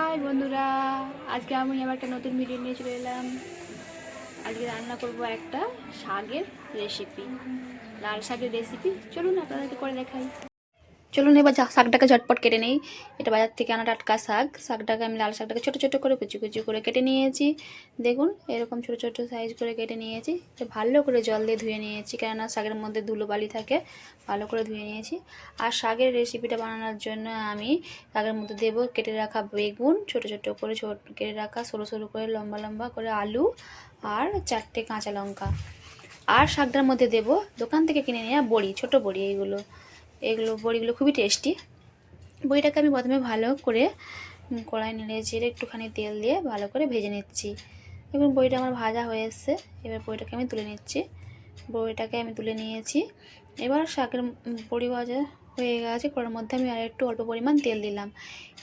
High বন্ধুরা, আজকে আমি আবার একটা নতুন ভিডিও নিয়ে চলে এলাম। আজকে রান্না করব একটা শাকের রেসিপি, লাল শাকের রেসিপি। চলুন আপনাদেরকে করে দেখাই। চলুন এবার শাকটাকে ঝটপট কেটে নেই। এটা বাজার থেকে আনা টাটকা শাকটাকে আমি লাল শাকটাকে ছোটো ছোটো করে কুচি কুচি করে কেটে নিয়েছি। দেখুন এরকম ছোটো ছোটো সাইজ করে কেটে নিয়েছি। ভালো করে জল দিয়ে ধুয়ে নিয়েছি, কেননা শাকের মধ্যে ধুলো বালি থাকে। ভালো করে ধুয়ে নিয়েছি। আর শাকের রেসিপিটা বানানোর জন্য আমি শাকের মধ্যে দেবো কেটে রাখা বেগুন, ছোটো ছোটো করে কেটে রাখা সরু সরু করে লম্বা লম্বা করে আলু, আর 4টে কাঁচা লঙ্কা। আর শাকটার মধ্যে দেবো দোকান থেকে কিনে নেওয়া বড়ি, ছোটো বড়ি। এগুলো বড়িগুলো খুবই টেস্টি। বড়িটাকে আমি প্রথমে ভালো করে কড়াই নেড়ে চেড়ে একটুখানি তেল দিয়ে ভালো করে ভেজে নিচ্ছি। এবং বড়িটা আমার ভাজা হয়ে এসছে। এবার বড়িটাকে আমি তুলে নিচ্ছি। বড়িটাকে আমি তুলে নিয়েছি। এবার শাকের বড়ি ভাজা হয়ে গেছে। কড়ার মধ্যে আমি আর একটু অল্প পরিমাণ তেল দিলাম।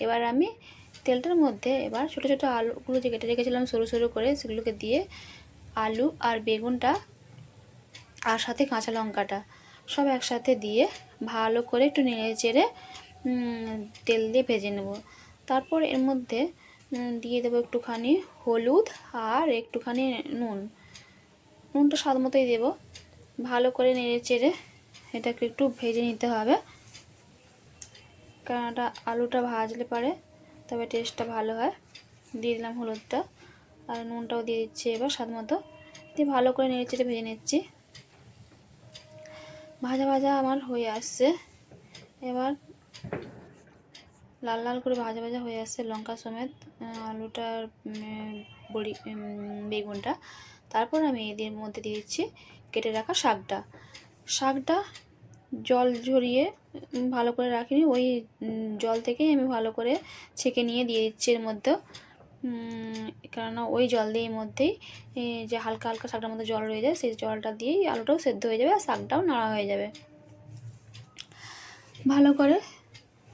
এবার আমি তেলটার মধ্যে এবার ছোটো ছোটো আলুগুলো যে কেটে রেখেছিলাম সরু সরু করে, সেগুলোকে দিয়ে আলু আর বেগুনটা আর সাথে কাঁচা লঙ্কাটা সব একসাথে দিয়ে ভালো করে একটু নেড়ে চেড়ে তেল দিয়ে ভেজে নেব। তারপর এর মধ্যে দিয়ে দেবো একটুখানি হলুদ আর একটুখানি নুনটা স্বাদ মতোই দেবো। ভালো করে নেড়ে চেড়ে এটাকে একটু ভেজে নিতে হবে, কারণ আলুটা ভাজলে পারে তবে টেস্টটা ভালো হয়। দিয়ে দিলাম হলুদটা আর নুনটাও দিয়ে দিচ্ছি এবার স্বাদ মতো। দিয়ে ভালো করে নেড়ে চেড়ে ভেজে নিচ্ছি। ভাজা ভাজা আমার হয়ে আসছে। এবার লাল লাল করে ভাজা ভাজা হয়ে আসছে লঙ্কা সমেত আলুটার বড়ি বেগুনটা। তারপর আমি এদের মধ্যে দিয়ে দিচ্ছি কেটে রাখা শাকটা জল ঝরিয়ে ভালো করে রাখিনি, ওই জল থেকেই আমি ভালো করে ছেঁকে নিয়ে দিয়ে দিচ্ছি এর মধ্যে। কেননা ওই জল দিয়ে মধ্যেই যে হালকা হালকা শাকটার মধ্যে জল রয়ে যায়, সেই জলটা দিয়েই আলুটাও সেদ্ধ হয়ে যাবে আর শাকটাও নাড়া হয়ে যাবে। ভালো করে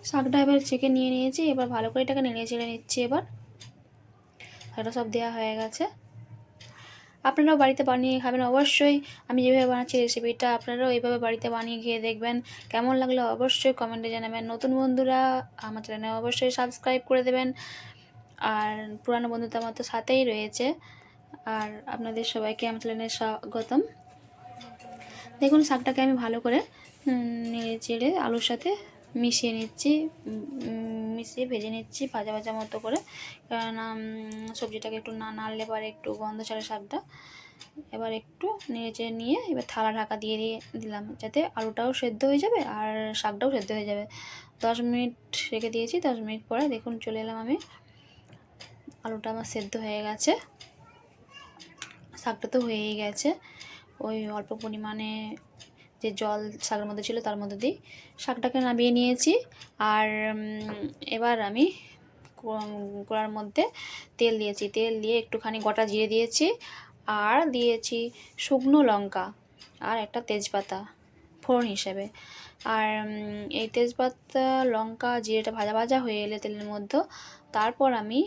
শাকটা এবার ছেঁকে নিয়ে নিয়েছি। এবার ভালো করে এটাকে নেড়ে চেড়ে নিচ্ছি। এবার এটা সব দেওয়া হয়ে গেছে। আপনারাও বাড়িতে বানিয়ে খাবেন অবশ্যই। আমি যেভাবে বানাচ্ছি রেসিপিটা আপনারাও এইভাবে বাড়িতে বানিয়ে খেয়ে দেখবেন। কেমন লাগলো অবশ্যই কমেন্টে জানাবেন। নতুন বন্ধুরা আমার চ্যানেলে অবশ্যই সাবস্ক্রাইব করে দেবেন। আর পুরানো বন্ধু তো আমার তো সাথেই রয়েছে। আর আপনাদের সবাইকে আমার চ্যানেলে স্বাগতম। দেখুন শাকটাকে আমি ভালো করে নেড়ে চেড়ে আলুর সাথে মিশিয়ে নিচ্ছি, মিশিয়ে ভেজে নিচ্ছি ভাজা ভাজা মতো করে। কেননা সবজিটাকে একটু না নাড়লে পরে একটু গন্ধ ছাড়ে শাকটা। এবার একটু নেড়ে চেড়ে নিয়ে এবার থালা ঢাকা দিয়ে দিলাম, যাতে আলুটাও সেদ্ধ হয়ে যাবে আর শাকটাও সেদ্ধ হয়ে যাবে। 10 মিনিট রেখে দিয়েছি। 10 মিনিট পরে দেখুন চলে এলাম আমি। আলুটা আমার সেদ্ধ হয়ে গেছে, শাকটা তো হয়েই গেছে। ওই অল্প পরিমাণে যে জল শাকের মধ্যে ছিল তার মধ্যে দিই শাকটাকে নামিয়ে নিয়েছি। আর এবার আমি কড়ার মধ্যে তেল দিয়েছি। তেল দিয়ে একটুখানি গোটা জিরে দিয়েছি আর দিয়েছি শুকনো লঙ্কা আর একটা তেজপাতা ফোড়ন হিসেবে। আর এই তেজপাতা লঙ্কা জিরেটা ভাজা ভাজা হয়ে এলে তেলের মধ্যে তারপর আমি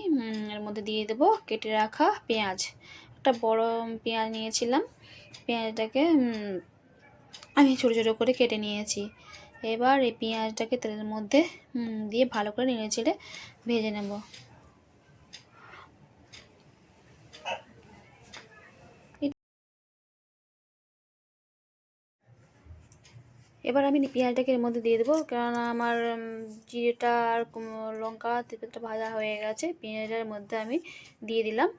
এর মধ্যে দিয়ে দেবো কেটে রাখা পেঁয়াজ। একটা বড় পেঁয়াজ নিয়েছিলাম, পেঁয়াজটাকে আমি ছোটো ছোটো করে কেটে নিয়েছি। এবার এই পেঁয়াজটাকে তেলের মধ্যে দিয়ে ভালো করে নেড়ে চেড়ে ভেজে নেব। এবার আমি পেঁয়াজটাকে এর মধ্যে দিয়ে দেবো, কেননা আমার জিরেটা আর লঙ্কা তেঁতুলটা ভাজা হয়ে গেছে। পেঁয়াজের মধ্যে আমি দিয়ে দিলাম।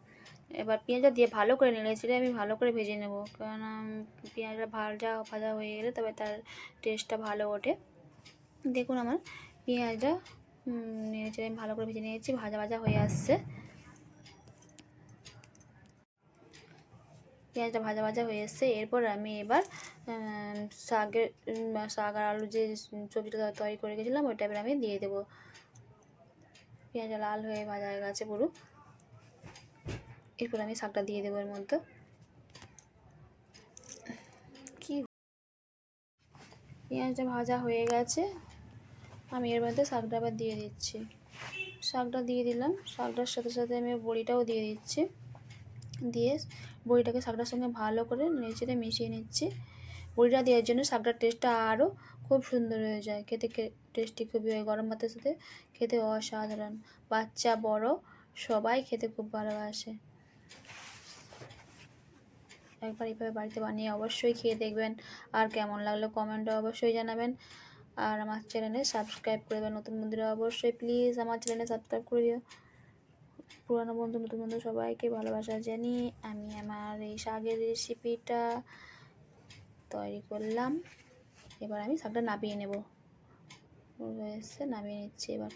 এবার পেঁয়াজটা দিয়ে ভালো করে নেড়ে চেড়ে আমি ভালো করে ভেজে নেব, কেননা পেঁয়াজটা ভাজা হয়ে গেলে তবে তার টেস্টটা ভালো ওঠে। দেখুন আমার পেঁয়াজটা নেড়ে চেড়ে আমি ভালো করে ভেজে নিয়েছি, ভাজা ভাজা হয়ে আসছে। পেঁয়াজটা ভাজা ভাজা হয়ে এসছে। এরপর আমি এবার শাক আর আলু যে সবজিটা তৈরি করে গেছিলাম ওইটা এবার আমি দিয়ে দেবো। পেঁয়াজটা লাল হয়ে ভাজা হয়ে গেছে পুরো। এরপর আমি শাকটা দিয়ে দেবো এর মধ্যে। পেঁয়াজটা ভাজা হয়ে গেছে, আমি এর মধ্যে শাকটা আবার দিয়ে দিচ্ছি। শাকটা দিয়ে দিলাম, শাকটার সাথে সাথে আমি বড়িটাও দিয়ে দিচ্ছি। দিয়ে বড়িটাকে শাকটার সঙ্গে ভালো করে নেড়ে চেড়ে মিশিয়ে নিচ্ছি। বড়িটা দেওয়ার জন্য শাকটার টেস্টটা আরও খুব সুন্দর হয়ে যায়, খেতে টেস্টি খুবই হয়। গরম ভাতের সাথে খেতে অসাধারণ, বাচ্চা বড় সবাই খেতে খুব ভালোবাসে। একবার এইভাবে বাড়িতে বানিয়ে অবশ্যই খেয়ে দেখবেন, আর কেমন লাগলো কমেন্টে অবশ্যই জানাবেন। আর আমার চ্যানেলে সাবস্ক্রাইব করে দেবেন। নতুন বন্ধুরা অবশ্যই প্লিজ আমার চ্যানেলে সাবস্ক্রাইব করে দিও। পুরানো বন্ধু নতুন বন্ধু সবাইকে ভালোবাসা জানিয়ে আমি আমার এই শাকের রেসিপিটা তৈরি করলাম। এবার আমি শাকটা নামিয়ে নেব, হয়েছে নামিয়ে নিচ্ছি এবার।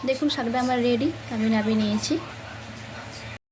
দেখুন শাকটা আমার রেডি, আমি নামিয়ে নিয়েছি।